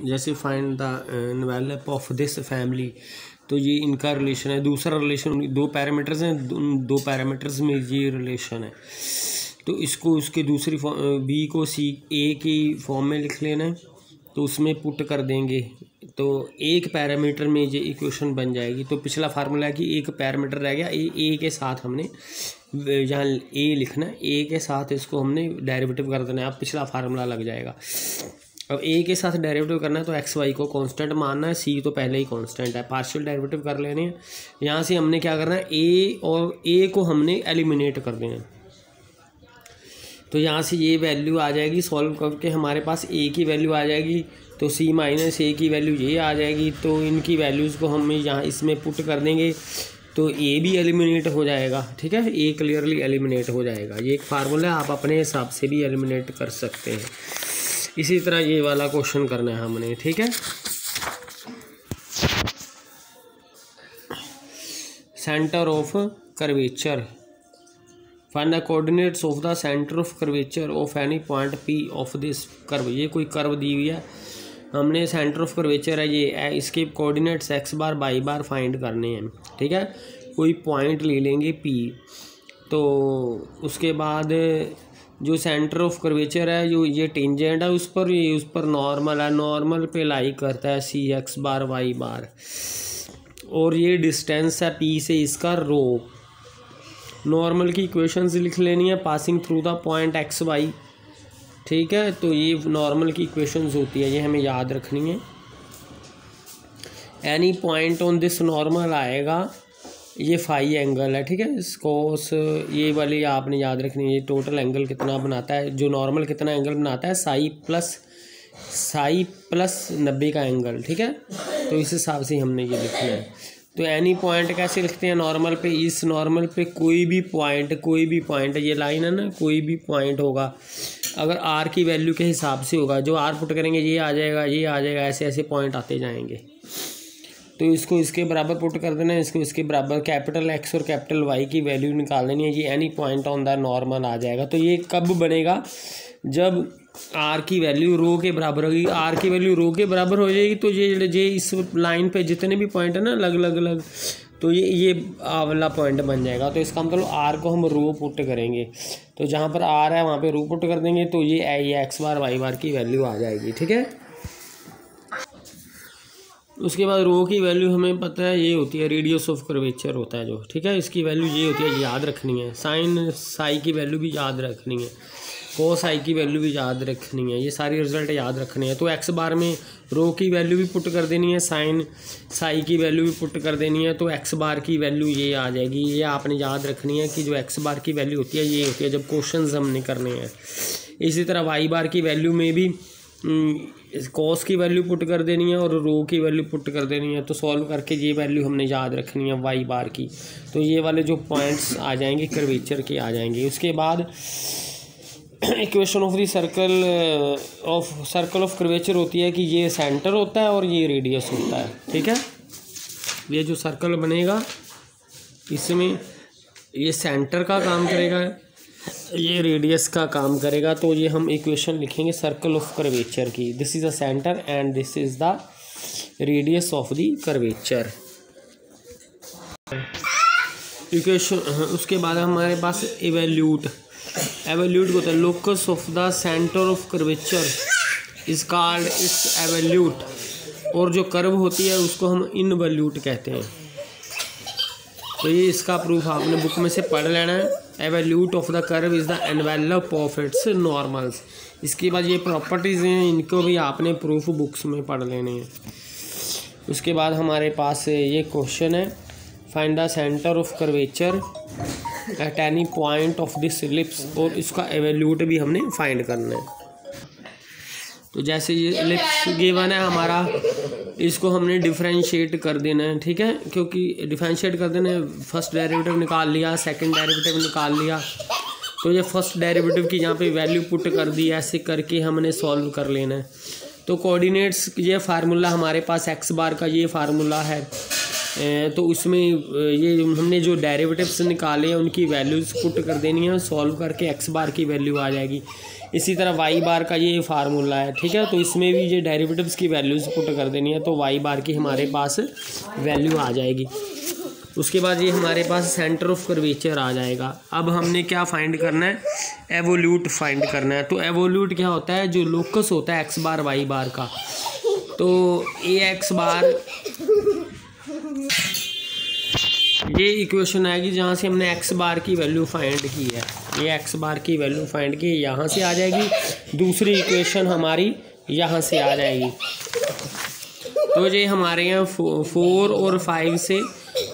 जैसे find the envelope of this family, तो ये इनका रिलेशन है। दूसरा रिलेशन, दो पैरामीटर्स हैं, उन दो पैरामीटर्स में ये रिलेशन है। तो इसको उसके दूसरी बी को सी ए की फॉर्म में लिख लेना है, तो उसमें पुट कर देंगे तो एक पैरामीटर में ये इक्वेशन बन जाएगी। तो पिछला फार्मूला है कि एक पैरामीटर रह गया, ए के साथ हमने यहाँ ए लिखना है, ए के साथ इसको हमने डेरिवेटिव कर देना है। अब पिछला फार्मूला लग जाएगा। अब ए के साथ डेरिवेटिव करना है तो एक्स वाई को कांस्टेंट मानना है, सी तो पहले ही कांस्टेंट है, पार्शियल डेरिवेटिव कर लेने हैं। यहाँ से हमने क्या करना है, ए और ए को हमने एलिमिनेट कर देना है। तो यहाँ से ये वैल्यू आ जाएगी, सॉल्व करके हमारे पास ए की वैल्यू आ जाएगी, तो सी माइनस ए की वैल्यू ये आ जाएगी। तो इनकी वैल्यूज़ को हम यहाँ इसमें पुट कर देंगे तो ए भी एलिमिनेट हो जाएगा। ठीक है, ए क्लियरली एलिमिनेट हो जाएगा। ये एक फार्मूला है, आप अपने हिसाब से भी एलिमिनेट कर सकते हैं। इसी तरह ये वाला क्वेश्चन करना है हमने। ठीक है, centre of curvature, find the coordinates of the centre of curvature of any point P of this curve. ये कोई कर्व दी हुई है, हमने सेंटर ऑफ कर्वेचर है ये, इसके कोऑर्डिनेट्स एक्स बार वाई बार फाइंड करने हैं। ठीक है, कोई पॉइंट ले लेंगे पी, तो उसके बाद जो सेंटर ऑफ कर्वेचर है, जो ये टेंजेंट है उस पर, ये उस पर नॉर्मल है, नॉर्मल पे लाई करता है सी एक्स बार वाई बार, और ये डिस्टेंस है पी से इसका रो। नॉर्मल की इक्वेशंस लिख लेनी है, passing through the point X Y. ठीक है, तो ये नॉर्मल की इक्वेशंस होती है, ये हमें याद रखनी है। Any point on this normal आएगा, ये फाई एंगल है। ठीक है, कोस ये वाली आपने याद रखनी है, ये टोटल एंगल कितना बनाता है, जो नॉर्मल कितना एंगल बनाता है, साई प्लस 90 का एंगल। ठीक है, तो इस हिसाब से हमने ये लिखना है। तो एनी पॉइंट कैसे लिखते हैं, नॉर्मल पे, इस नॉर्मल पे कोई भी पॉइंट ये लाइन है ना, कोई भी पॉइंट होगा, अगर आर की वैल्यू के हिसाब से होगा, जो आर पुट करेंगे ये आ जाएगा, ये आ जाएगा, ऐसे ऐसे पॉइंट आते जाएंगे। तो इसको इसके बराबर पुट कर देना है, इसको इसके बराबर कैपिटल एक्स और कैपिटल वाई की वैल्यू निकाल देनी है, ये any point on the normal आ जाएगा। तो ये कब बनेगा, जब आर की वैल्यू रो के बराबर होगी। आर की वैल्यू रो के बराबर हो जाएगी तो ये इस लाइन पे जितने भी पॉइंट है ना अलग, तो ये वाला पॉइंट बन जाएगा। तो इसका मतलब आर को हम रो पुट करेंगे, तो जहाँ पर आर है वहाँ पे रो पुट कर देंगे, तो ये एक्स बार वाई बार की वैल्यू आ जाएगी। ठीक है, उसके बाद रो की वैल्यू हमें पता है ये होती है, रेडियस ऑफ कर्वेचर होता है जो। ठीक है, इसकी वैल्यू ये होती है, याद रखनी है। साइन साई की वैल्यू भी याद रखनी है, कोस आई की वैल्यू भी याद रखनी है, ये सारी रिजल्ट याद रखने हैं। तो एक्स बार में रो की वैल्यू भी पुट कर देनी है, साइन साई की वैल्यू भी पुट कर देनी है, तो एक्स बार की वैल्यू ये आ जाएगी। ये आपने याद रखनी है कि जो एक्स बार की वैल्यू होती है ये होती है जब क्वेश्चंस हमने करने हैं। इसी तरह वाई बार की वैल्यू में भी कॉस की वैल्यू पुट कर देनी है और रो की वैल्यू पुट कर देनी है। तो सॉल्व करके ये वैल्यू हमने याद रखनी है वाई बार की। तो ये वाले जो पॉइंट्स आ जाएंगे कर्वेचर के आ जाएंगे। उसके बाद equation of the circle of curvature होती है कि ये सेंटर होता है और ये रेडियस होता है। ठीक है, ये जो सर्कल बनेगा इसमें ये सेंटर का काम करेगा, ये रेडियस का काम करेगा। तो ये हम इक्वेशन लिखेंगे सर्कल ऑफ कर्वेचर की, this is the centre and this is the radius of the curvature equation. उसके बाद हमारे पास एवल्यूट होता है, locus of the centre of curvature is called its evaluate, और जो कर्व होती है उसको हम इनवल्यूट कहते हैं। तो ये इसका प्रूफ आपने बुक में से पढ़ लेना है। Evaluate of the curve is the envelope of its normals. इसके बाद ये प्रॉपर्टीज़ हैं, इनको भी आपने प्रूफ बुक्स में पढ़ लेने हैं। उसके बाद हमारे पास ये क्वेश्चन है, find the centre of curvature at any point of this ellipse, और इसका एवल्यूट भी हमने फाइंड करना है। तो जैसे ये एलिप्स गिवन है हमारा, इसको हमने डिफरेंशिएट कर देना है। ठीक है, क्योंकि डिफरेंशिएट कर देना है, फर्स्ट डेरिवेटिव निकाल लिया, सेकंड डेरिवेटिव निकाल लिया, तो ये फर्स्ट डेरिवेटिव की यहाँ पे वैल्यू पुट कर दी, ऐसे करके हमने सॉल्व कर लेना है। तो कोऑर्डिनेट्स, ये फार्मूला हमारे पास एक्स बार का ये फार्मूला है, तो उसमें ये हमने जो डेरिवेटिव्स निकाले हैं उनकी वैल्यूज़ पुट कर देनी है, सॉल्व करके एक्स बार की वैल्यू आ जाएगी। इसी तरह वाई बार का ये फार्मूला है, ठीक है। तो इसमें भी ये डेरिवेटिव्स की वैल्यूज़ पुट कर देनी है, तो वाई बार की हमारे पास वैल्यू आ जाएगी। उसके बाद ये हमारे पास सेंटर ऑफ कर्वेचर आ जाएगा। अब हमने क्या फाइंड करना है, एवोल्यूट फाइंड करना है। तो एवोल्यूट क्या होता है, जो लोकस होता है एक्स बार वाई बार का, तो ए एक्स बार, ये इक्वेशन आएगी जहाँ से हमने एक्स बार की वैल्यू फाइंड की है, ये एक्स बार की वैल्यू फाइंड की यहाँ से आ जाएगी। दूसरी इक्वेशन हमारी यहाँ से आ जाएगी। तो ये हमारे यहाँ 4 और 5 से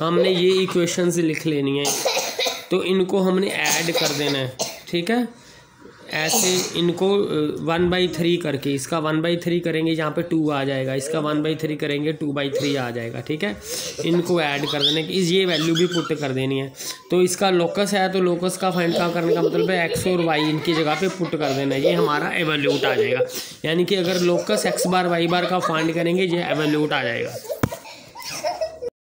हमने ये इक्वेशंस लिख लेनी है, तो इनको हमने ऐड कर देना है, ठीक है। ऐसे इनको 1/3 करके, इसका 1/3 करेंगे यहाँ पे 2 आ जाएगा, इसका 1/3 करेंगे 2/3 आ जाएगा, ठीक है। इनको ऐड कर देना, ये वैल्यू भी पुट कर देनी है। तो इसका लोकस है, तो लोकस का फाइंड करने का मतलब है एक्स और वाई इनकी जगह पे पुट कर देना है, ये हमारा एवोल्यूट आ जाएगा। यानी कि अगर लोकस एक्स बार वाई बार का फाइंड करेंगे, ये एवोल्यूट आ जाएगा।